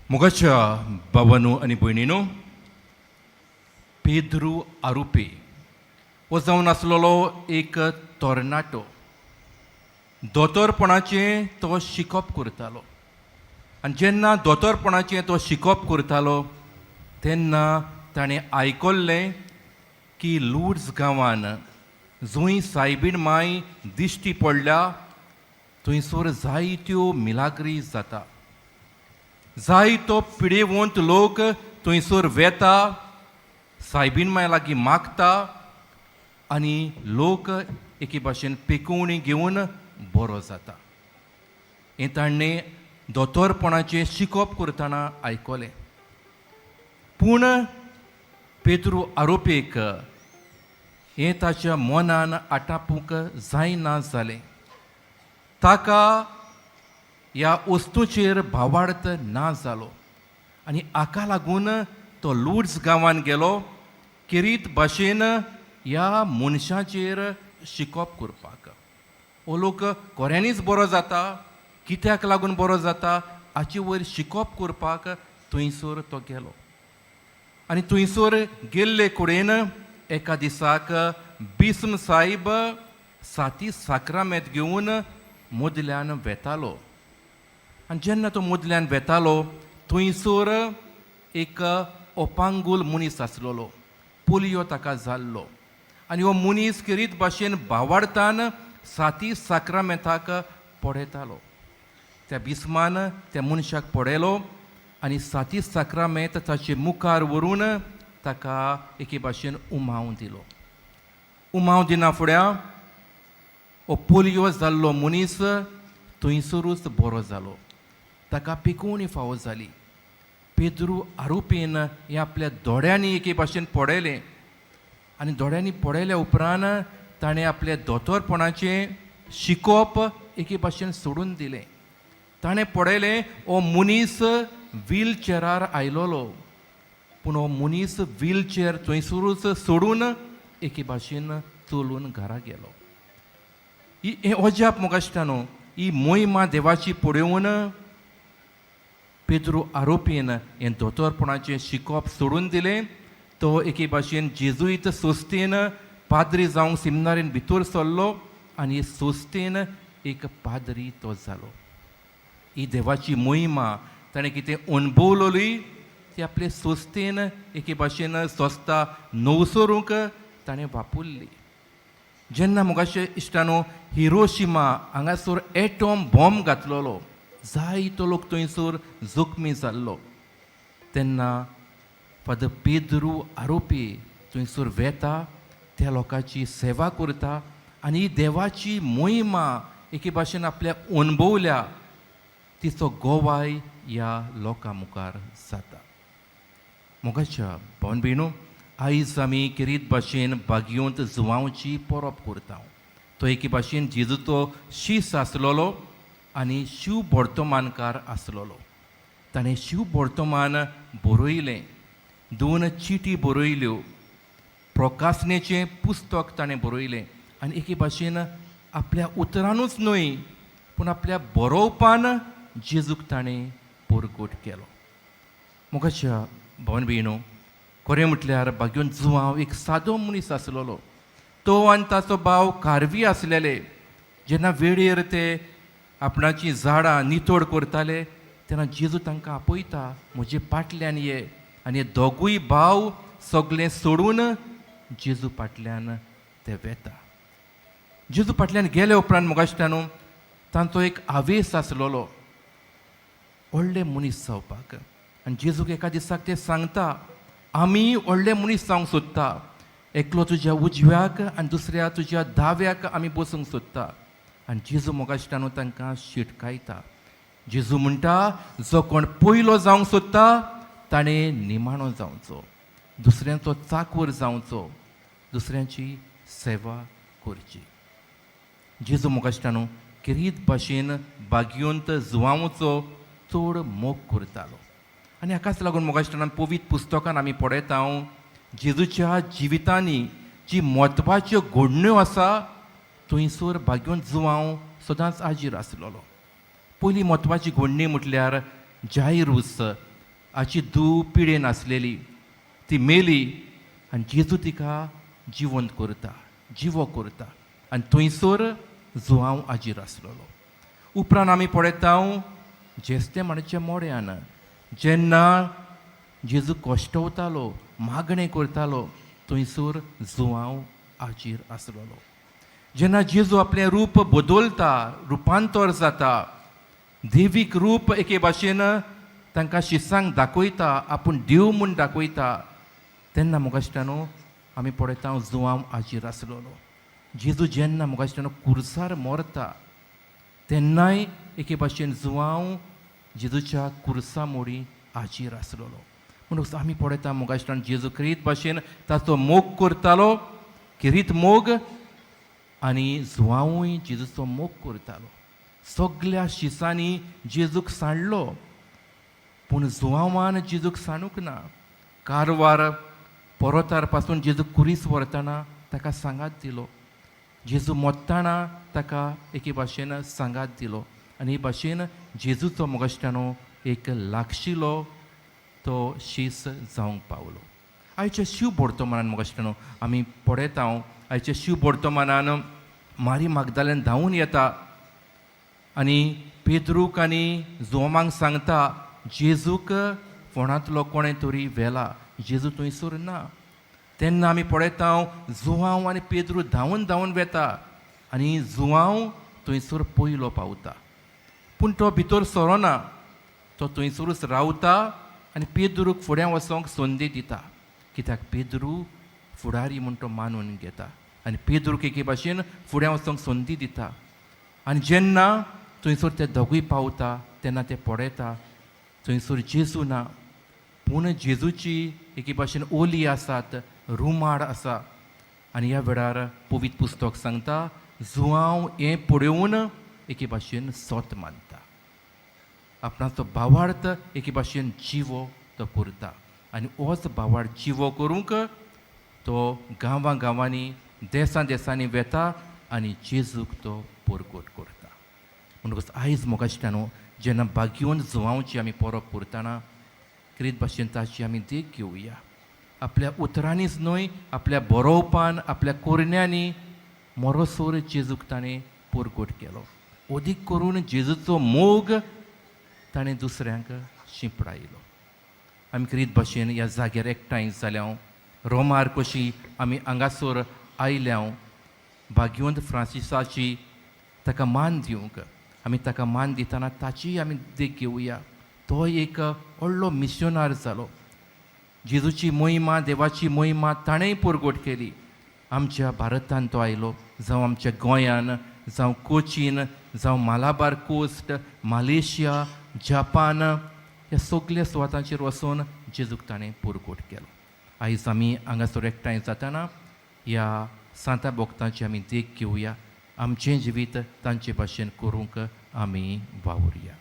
मोगाच्या भावांनो आनी भयणींनो, पेद्रू आरोपी हो जावन आसलेलो एक तोरणाटो. दोतोरपणाचें तो शिकप करतालो आनी जेन्ना दोतोरपणाचें तो शिकप करतालो तेन्ना ताणें आयकल्लें की लुड्स गांवांत जंय सायबीण माय दिश्टी पडल्या थंयसर जायत्यो मिलाग्री जाता. जायतो पिडेवंत लोक थंयसर वेता, सायबीण माय लागीं मागता आनी लोक एके भाशेन पेकोवणी घेवन बरो जाता. हें ताणें दोतोरपणाचें शिकप करतना आयकलें. पूण पेद्रू आरोपेक हें ताच्या मनान आटापूंक जायना जालें. ताका ह्या वस्तूचेर भावार्थ ना जालो आनी हाका लागून तो लुड्स गांवांत गेलो किरीत भाशेन ह्या मनशाचेर शिकप करपाक. हो लोक खऱ्यांनीच बरो जाता, कित्याक लागून बरो जाता हाचे वयर शिकप करपाक थंयसर तो गेलो. आनी थंयसर गेल्ले कडेन एका दिसाक बिस्म सायब 7 साक्रामेंत घेवन मदल्यान वेतालो. आनी जेन्ना तो मदल्यान वेतालो थंयसर एक ओपांगूल मनीस आसलेलो. पोलियो ताका जाल्लो आनी हो मनीस किरीत भाशेन भावार्थान 7 साक्रामेंताक पडयतालो. त्या बिस्मान त्या मनशाक पडयलो आनी 7 साक्रामेंत ताचे मुखार व्हरून ताका एके भाशेन उमाव दिलो. उमाव दिना फुड्या हो पोलियो जाल्लो मनीस थंयसरूच बरो जालो. ताका पिकोवणी फावो जाली. पेद्रू आरोपीन हें आपल्या दोळ्यांनी एके भाशेन पडयलें आनी दोळ्यांनी पडयल्या उपरांत ताणें आपल्या दोतोरपणाचें शिकप एके भाशेन सोडून दिलें. ताणें पडयलें हो मनीस व्हीलचॅरार आयलोलो पूण हो मनीस व्हीलचॅर थंयसरूच सोडून एके भाशेन चलून घरा गेलो. ही अजाप मोगाश्टानो, ही मोहिमा देवाची पळोवन पेद्रू आरोपीन हें दोतोरपणाचें शिकप सोडून दिलें. तो एके भाशेन जेजुईत सोस्तेन पाद्री जावंक सिमिनारीन भितर सरलो आनी सोस्तेन एक पाद्री तो जालो. ही देवाची मोहिमा ताणें कितें अणभवलोली ती आपले सोस्तेन एके भाशेन सोस्ता नवसरूंक ताणें वापुरली. जेन्ना मोगाचे इश्टानो हिरोशिमा हांगासर एटॉम बॉम्ब घातलेलो, जायतो लोक थंयसर जखमी जाल्लो, तेन्ना फादर पेद्रू आरोपी थंयसर वेता, त्या लोकांची सेवा करता आनी देवाची मोहिमा एके भाशेन आपल्या अणभवल्या तिचो गोवाय ह्या लोकां मुखार जाता. मोगाच्या भावन भयणो, आयज आमी किरीत भाशेन भागयोंत जुवांवची परब करता. तो एके भाशेन जेजूचो शीस आसलेलो आनी शिव वर्तमानकार आसलेलो. ताणें शिव वर्तमान बरयलें, 2 चिटी बरयल्यो, प्रकाशनेचें पुस्तक ताणें बरयलें आनी एके भाशेन आपल्या उतरानूच न्हय पूण आपल्या बरोवपान जेजूक ताणें परगट केलो. मोगाच्या भावन भयणो, खरें म्हटल्यार भाग्योन जुवांव एक सादो मनीस आसलेलो. तो आनी ताचो भाव कारवी आसलेले. जेन्ना वेळेर ते आपणाची झाडां नितोड करताले तेन्ना जेजू तांकां आपयता, म्हजे पाटल्यान ये. आनी हे दोगूय भाव सगळें सोडून जेजू फाटल्यान ते वेता. जेजू फाटल्यान गेले उपरांत मोगाश्टानो तांचो एक आवेस आसलेलो व्हडले मनीस जावपाक. आनी जेजूक एका दिसाक ते सांगता, आमी व्हडले मनीस जावंक सोदता, एकलो तुज्या उजव्याक आनी दुसऱ्या तुज्या दाव्याक आमी बसूंक सोदता. आनी जेजू मोगाश्टानो तांकां शिटकायता. जेजू म्हणटा, जो कोण पयलो जावंक सोदता ताणें निमाणो जावचो, दुसऱ्यांचो चाकूर जावचो, दुसऱ्यांची सेवा करची. जेजू मोगाश्टानो किरीत भाशेन भागयोंत जुवांवचो चड मोग करतालो. आनी हाकाच लागून मोगाश्टानान पवित्र पुस्तकान आमी पळयता जेजूच्या जिवितांनी जी म्हत्वाच्यो घडण्यो आसा थंयसर भाग्योंत जुवांव सदांच हाजीर आसलेलो. पयली म्हत्वाची घडणी म्हटल्यार जायरूस हाची धूव पिडेन आसलेली ती मेली आनी जेजू तिका जिवंत करता, जिवो करता आनी थंयसर जुआंव हाजीर आसलेलो. उपरांत आमी पळयता जेस्तेमानाच्या मोड्यान जेन्ना जेजू कोश्टवतालो, मागणें करतालो, थंयसर जुआंव हाजीर आसलेलो. जेन्ना जेजू आपलें रूप बदलता, रुपांतर जाता, देवीक रूप एके भाशेन तांकां शिसांक दाखयता, आपूण देव म्हूण दाखयता, तेन्ना म्हाका दिसता आमी पळयता जुआंव हाजीर आसलेलो. जेजू जेन्ना म्हाका दिसता कुर्सार मरता तेन्नाय एके भाशेन जुआंव जेजूच्या कुर्सा मोडी हाजीर आसलेलो. म्हणून आमी पळयता म्हाका दिसता जेजू खरीत भाशेन ताचो मोग करतालो, खरीत मोग, आनी जुआंवूय जेजूचो मोग करतालो. सगळ्या शिसांनी जेजूक सांडलो, पूण जुआंवान जेजूक सांडूंक ना. कारवार परतार पासून जेजू कुरीस व्हरतना ताका सांगात दिलो, जेजू मोत्ताना ताका एके भाशेन सांगात दिलो. आनी हे भाशेन जेजूचो म्हाका दिसता एक लागशिलो तो शीस जावंक पावलो. आयच्या शिव वर्तमानान म्हाका दिसता आमी पळयता आयच्या शिव वर्तमानान मारी मागदालेन धांवून येता आनी पेद्रूक आनी जोमांक सांगता जेजूक फोंडांतलो कोणें तरी व्हेला, जेजू थंयसर ना. तेन्ना आमी पळयता जुआंव आनी पेद्रू धांवून धांवून वेता आनी जुआंव थंयसर पयलो पावता, पूण तो भितर सरोना, तो थंयसरूच रावता आनी पेद्रूक फुडें वचोंक संदी दिता, कित्याक पेद्रू फुडारी म्हूण तो मानून घेता आनी पेद्रूक एके भाशेन फुडें वचोंक संदी दिता. आनी जेन्ना थंयसर ते दोगूय पावता तेन्ना ते पळयता थंयसर जेजू ना, पूण जेजूची एके भाशेन ओली आसात, रुमाड आसा. आनी ह्या वेळार पवित्र पुस्तक सांगता जुआंव हें पळोवन एके भाशेन सोत मानता, आपणाचो भावार्थ एके भाशेन जिवो तो करता. आनी होच भावार्थ जिवो करूंक तो गांवां गांवांनी देसां देसांनी वेता आनी जेजूक तो परगट करता. म्हणटकच आयज म्हाका दिसता जेन्ना बागयोन जुआंवची आमी परब करतना खरीत भाशेन ताची आमी देख घेवया. आपल्या उतरांनीच न्हय, आपल्या बरोवपान, आपल्या कोरण्यांनी मरोसोर जेजूक ताणें परगट केलो. अदीक करून जेजूचो मोग ताणें दुसऱ्यांक शिंपडायलो. आमी खरीत भाशेन ह्या जाग्यार एकठांय जाल्या रोमार कशी आमी हांगासर आयल्या बागयोंत फ्रांसिसाची ताका मान दिवंक आमी ताका मान दितना ताची आमी देख घेवया. तो एक व्हडलो मिशनार जालो. जेजूची मोहिमा, देवाची मोहिमा ताणेंय परगट केली. आमच्या भारतांत तो आयलो, जावं आमच्या गोंयान, जावं कोचीन, जावं मालाबार कोस्ट, मालेशिया, जापान, ह्या सगळ्या सुवातांचेर वचून जेजूक ताणें परगट केलो. आयज आमी हांगासर एकठांय जातना ह्या सांता भोक्तांची आमी देख घेवया. आमचें जिवीत तांचे भाशेन करूंक आमी वावुरया.